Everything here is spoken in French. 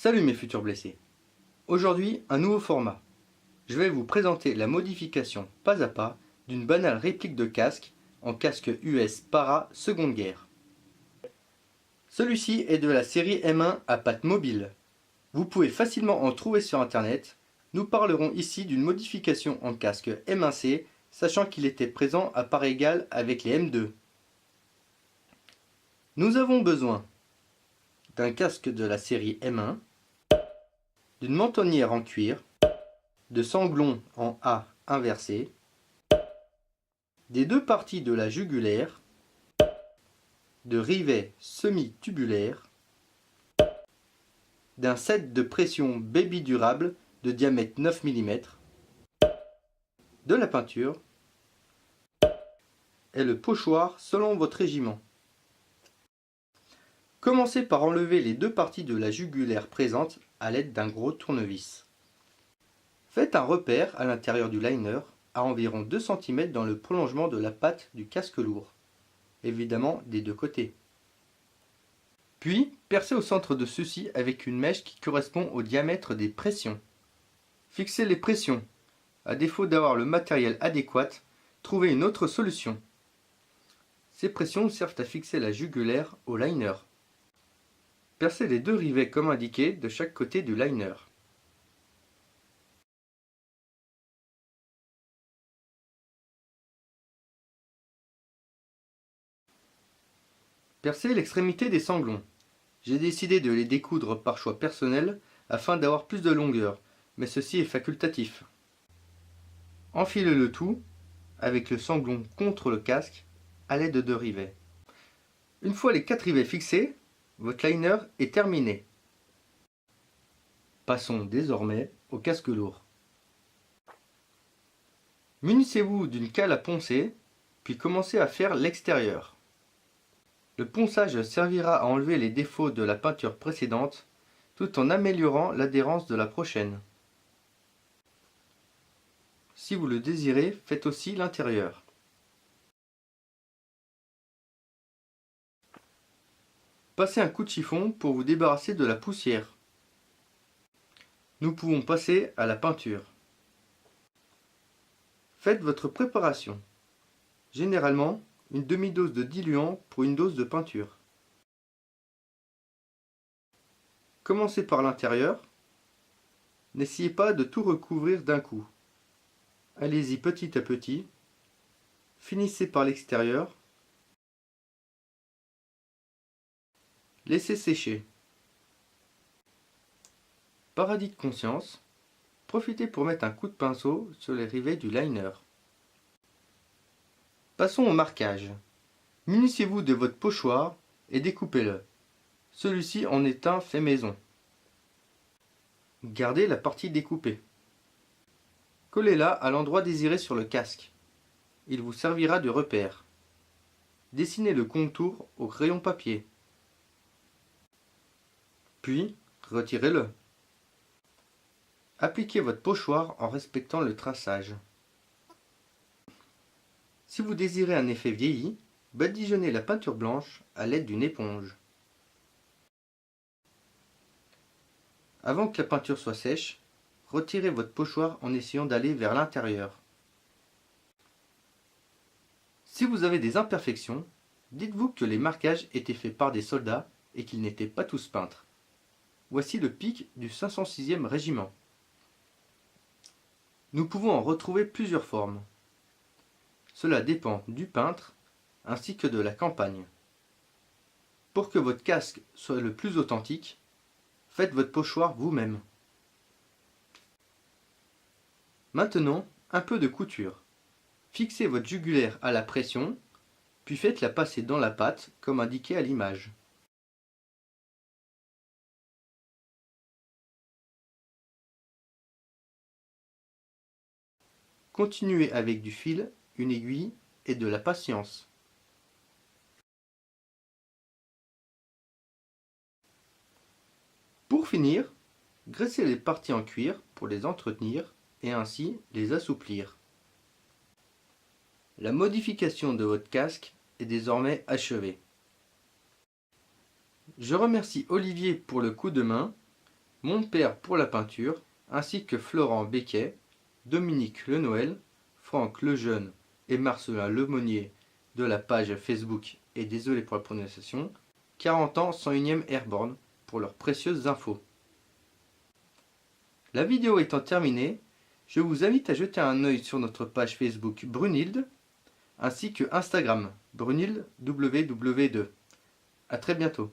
Salut mes futurs blessés. Aujourd'hui, un nouveau format. Je vais vous présenter la modification pas à pas d'une banale réplique de casque en casque US Para Seconde Guerre. Celui-ci est de la série M1 à patte mobile. Vous pouvez facilement en trouver sur internet. Nous parlerons ici d'une modification en casque M1C, sachant qu'il était présent à part égale avec les M2. Nous avons besoin d'un casque de la série M1, d'une mentonnière en cuir, de sanglons en A inversé, des deux parties de la jugulaire, de rivets semi-tubulaires, d'un set de pression baby durable de diamètre 9 mm, de la peinture et le pochoir selon votre régiment. Commencez par enlever les deux parties de la jugulaire présentes à l'aide d'un gros tournevis. Faites un repère à l'intérieur du liner à environ 2 cm dans le prolongement de la patte du casque lourd, évidemment des deux côtés. Puis, percez au centre de ceux-ci avec une mèche qui correspond au diamètre des pressions. Fixez les pressions. À défaut d'avoir le matériel adéquat, trouvez une autre solution. Ces pressions servent à fixer la jugulaire au liner. Percez les deux rivets comme indiqué de chaque côté du liner. Percez l'extrémité des sanglons. J'ai décidé de les découdre par choix personnel afin d'avoir plus de longueur, mais ceci est facultatif. Enfilez le tout avec le sanglon contre le casque à l'aide de rivets. Une fois les 4 rivets fixés, votre liner est terminé. Passons désormais au casque lourd. Munissez-vous d'une cale à poncer, puis commencez à faire l'extérieur. Le ponçage servira à enlever les défauts de la peinture précédente, tout en améliorant l'adhérence de la prochaine. Si vous le désirez, faites aussi l'intérieur. Passez un coup de chiffon pour vous débarrasser de la poussière. Nous pouvons passer à la peinture. Faites votre préparation. Généralement, une demi-dose de diluant pour une dose de peinture. Commencez par l'intérieur. N'essayez pas de tout recouvrir d'un coup. Allez-y petit à petit. Finissez par l'extérieur. Laissez sécher. Paradis de conscience. Profitez pour mettre un coup de pinceau sur les rivets du liner. Passons au marquage. Munissez-vous de votre pochoir et découpez-le. Celui-ci en est un fait maison. Gardez la partie découpée. Collez-la à l'endroit désiré sur le casque. Il vous servira de repère. Dessinez le contour au crayon papier. Puis, retirez-le. Appliquez votre pochoir en respectant le traçage. Si vous désirez un effet vieilli, badigeonnez la peinture blanche à l'aide d'une éponge. Avant que la peinture soit sèche, retirez votre pochoir en essayant d'aller vers l'intérieur. Si vous avez des imperfections, dites-vous que les marquages étaient faits par des soldats et qu'ils n'étaient pas tous peintres. Voici le pic du 506e régiment. Nous pouvons en retrouver plusieurs formes. Cela dépend du peintre ainsi que de la campagne. Pour que votre casque soit le plus authentique, faites votre pochoir vous-même. Maintenant, un peu de couture. Fixez votre jugulaire à la pression, puis faites-la passer dans la pâte comme indiqué à l'image. Continuez avec du fil, une aiguille et de la patience. Pour finir, graissez les parties en cuir pour les entretenir et ainsi les assouplir. La modification de votre casque est désormais achevée. Je remercie Olivier pour le coup de main Mon père pour la peinture, ainsi que Florent Becquet, Dominique Lenoël, Franck Lejeune et Marcelin Lemonnier de la page Facebook et désolé pour la prononciation, 40 ans 101e Airborne pour leurs précieuses infos. La vidéo étant terminée, je vous invite à jeter un œil sur notre page Facebook Brunhilde ainsi que Instagram Brunhilde WW2. A très bientôt.